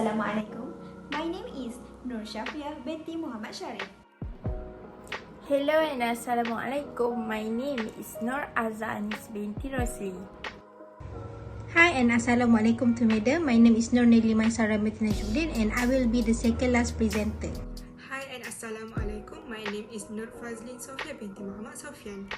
Assalamualaikum. My name is Nur Syafiah binti Muhammad Sharif. Hello and Assalamualaikum. My name is Nur Azanis binti Rosli. Hi and Assalamualaikum to Madam. My name is Nur Nelly Maisara binti Najmuddin and I will be the second last presenter. Hi and Assalamualaikum. My name is Nur Fazlin Sofia binti Muhammad Sofian.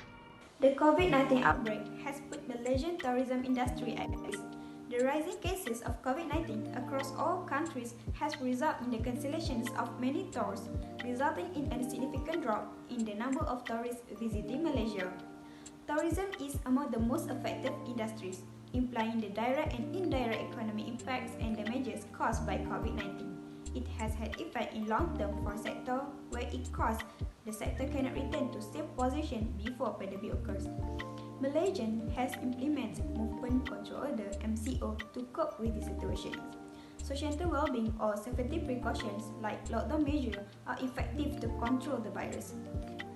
The COVID-19 outbreak has put the Malaysian tourism industry at risk. The rising cases of COVID-19 across all countries has resulted in the cancellations of many tours, resulting in a significant drop in the number of tourists visiting Malaysia. Tourism is among the most affected industries, implying the direct and indirect economic impacts and damages caused by COVID-19. It has had effect in long term for sector where it caused the sector cannot return to safe position before pandemic occurs. Malaysia has implemented Movement Control Order (MCO) to cope with the situation. Societal well-being or safety precautions like lockdown measures are effective to control the virus.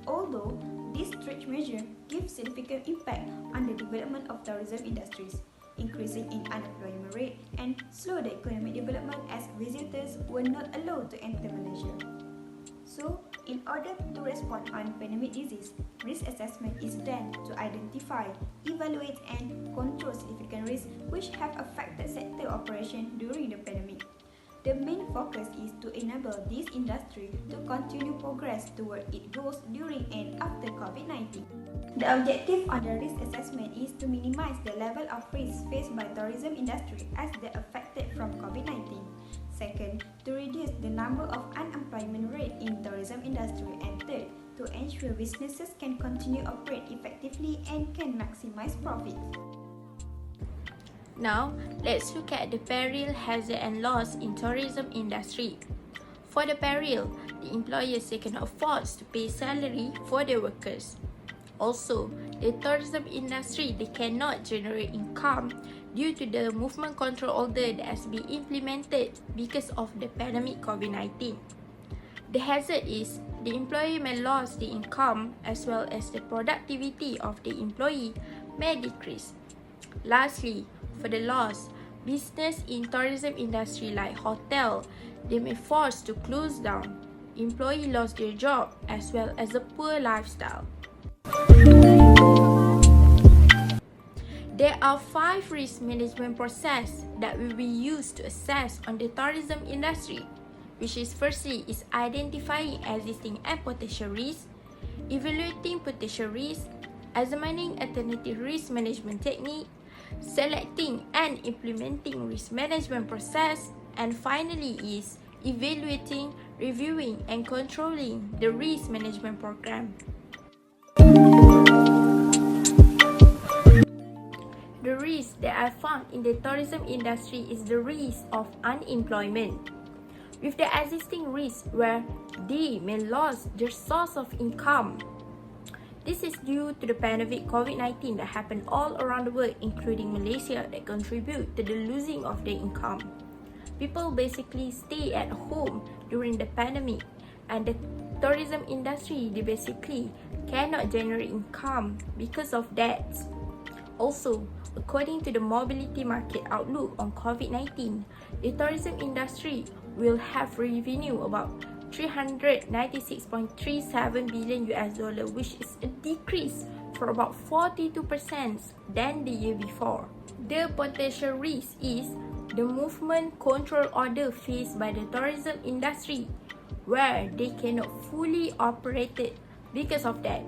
Although these strict measures give significant impact on the development of tourism industries, increasing in unemployment rate and slow the economic development as visitors were not allowed to enter Malaysia. So, in order to respond on pandemic disease, risk assessment is done to identify, evaluate and control significant risks which have affected sector operation during the pandemic. The main focus is to enable this industry to continue progress toward its goals during and after COVID-19. The objective of the risk assessment is to minimize the level of risk faced by tourism industry as they affected from COVID-19. Second, to reduce the number of unemployment rate in tourism industry, and third, to ensure businesses can continue operate effectively and can maximize profits. Now, let's look at the peril, hazard and loss in tourism industry. For the peril, the employers they cannot afford to pay salary for their workers. Also, the tourism industry they cannot generate income due to the movement control order that has been implemented because of the pandemic COVID-19. The hazard is the employee may lose the income as well as the productivity of the employee may decrease. Lastly, for the loss, business in tourism industry like hotel, they may forced to close down. Employee lost their job as well as a poor lifestyle. There are 5 risk management processes that will be used to assess on the tourism industry, which is firstly is identifying existing and potential risks, evaluating potential risks, examining alternative risk management technique, selecting and implementing risk management process, and finally is evaluating, reviewing and controlling the risk management program. The risk that I found in the tourism industry is the risk of unemployment. With the existing risk where they may lose their source of income. This is due to the pandemic COVID-19 that happened all around the world, including Malaysia, that contribute to the losing of their income. People basically stay at home during the pandemic, and the tourism industry they basically cannot generate income because of that. Also, according to the mobility market outlook on COVID-19, the tourism industry will have revenue about 396.37 billion US dollar, which is a decrease for about 42% than the year before. The potential risk is the movement control order faced by the tourism industry, where they cannot fully operate it because of that.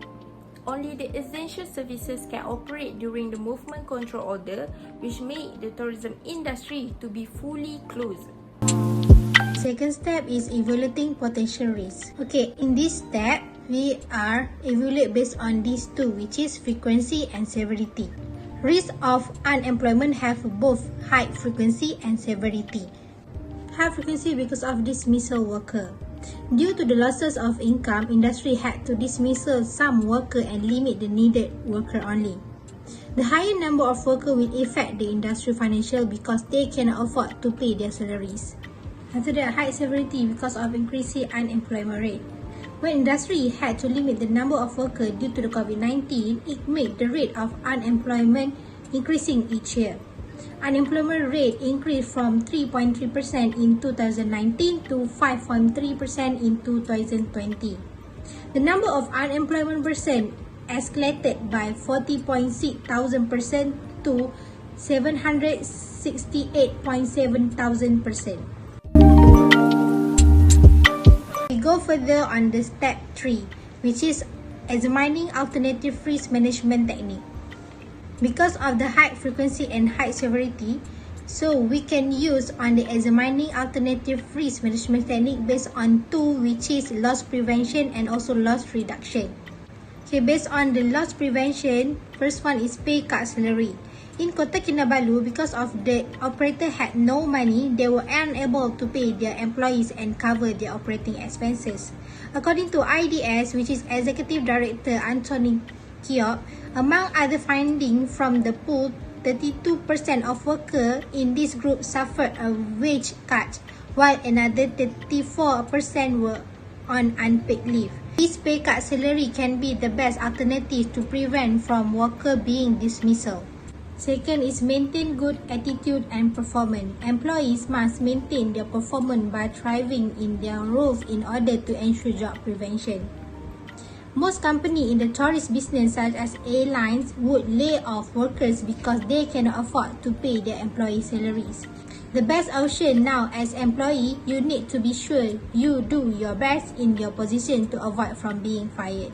Only the essential services can operate during the movement control order, which make the tourism industry to be fully closed. Second step is evaluating potential risks. Okay, in this step, we are evaluate based on these two, which is frequency and severity. Risk of unemployment have both high frequency and severity. High frequency because of dismissal worker. Due to the losses of income, industry had to dismissal some worker and limit the needed worker only. The higher number of workers will affect the industry financial because they cannot afford to pay their salaries. After that, high severity because of increasing unemployment rate. When industry had to limit the number of workers due to the COVID-19, it made the rate of unemployment increasing each year. Unemployment rate increased from 3.3% in 2019 to 5.3% in 2020. The number of unemployment person escalated by 40.6,000% to 768.7,000 person. We go further on the step 3, which is examining alternative risk management technique. Because of the high frequency and high severity, so we can use on the examining alternative risk management technique based on two, which is loss prevention and also loss reduction. Okay, based on the loss prevention, first one is pay cut salary. In Kota Kinabalu, because of the operator had no money, they were unable to pay their employees and cover their operating expenses. According to IDS, which is Executive Director Anthony Kiok, among other findings from the pool, 32% of workers in this group suffered a wage cut, while another 34% were on unpaid leave. This pay cut salary can be the best alternative to prevent from worker being dismissal. Second is maintain good attitude and performance. Employees must maintain their performance by thriving in their roles in order to ensure job prevention. Most companies in the tourist business such as airlines would lay off workers because they cannot afford to pay their employees' salaries. The best option now as employee, you need to be sure you do your best in your position to avoid from being fired.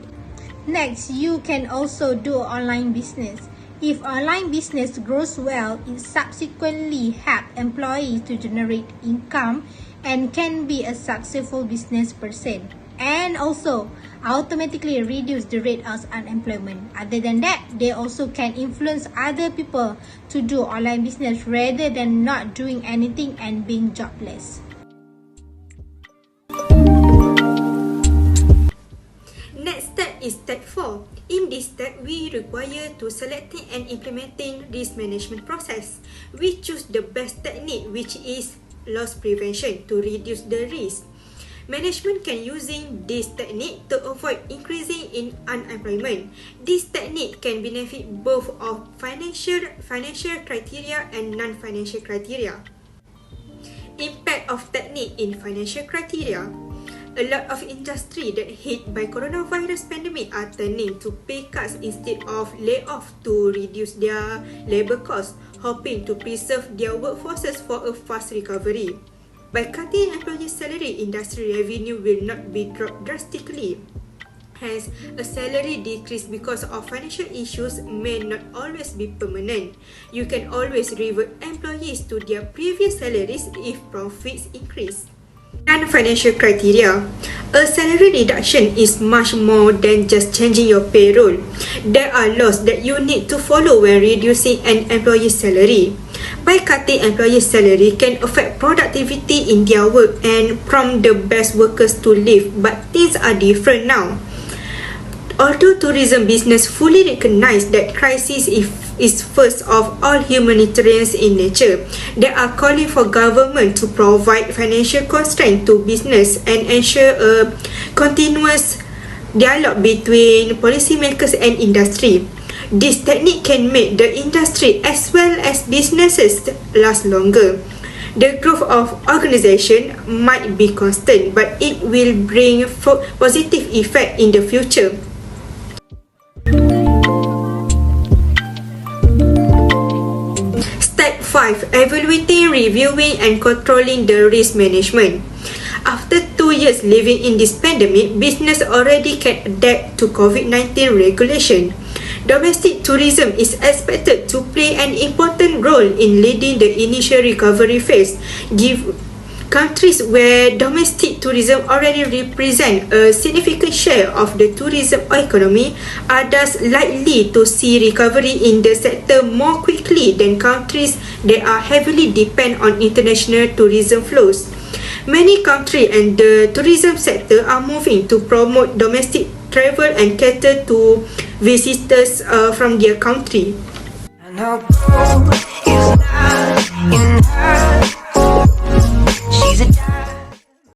Next, you can also do online business. If online business grows well, it subsequently helps employees to generate income and can be a successful business person, and also automatically reduce the rate of unemployment. Other than that, they also can influence other people to do online business rather than not doing anything and being jobless. Next step is step 4. In this step, we require to selecting and implementing risk management process. We choose the best technique, which is loss prevention, to reduce the risk. Management can using this technique to avoid increasing in unemployment. This technique can benefit both of financial criteria and non-financial criteria. Impact of technique in financial criteria. A lot of industry that hit by coronavirus pandemic are turning to pay cuts instead of layoff to reduce their labor costs, hoping to preserve their workforces for a fast recovery. By cutting employees' salary, industry revenue will not be dropped drastically. Hence, a salary decrease because of financial issues may not always be permanent. You can always revert employees to their previous salaries if profits increase. Non-financial criteria. A salary reduction is much more than just changing your payroll. There are laws that you need to follow when reducing an employee's salary. By cutting employees' salary can affect productivity in their work and prompt the best workers to leave, but things are different now. Although tourism business fully recognize that crisis is first of all humanitarian in nature, they are calling for government to provide financial constraint to business and ensure a continuous dialogue between policymakers and industry. This technique can make the industry as well as businesses last longer. The growth of organization might be constant, but it will bring positive effect in the future. Step 5. Evaluating, reviewing and controlling the risk management. After 2 years living in this pandemic, business already can adapt to COVID-19 regulation. Domestic tourism is expected to play an important role in leading the initial recovery phase. Give countries where domestic tourism already represent a significant share of the tourism economy are thus likely to see recovery in the sector more quickly than countries that are heavily depend on international tourism flows. Many countries and the tourism sector are moving to promote domestic travel and cater to visitors from their country. I know is not enough.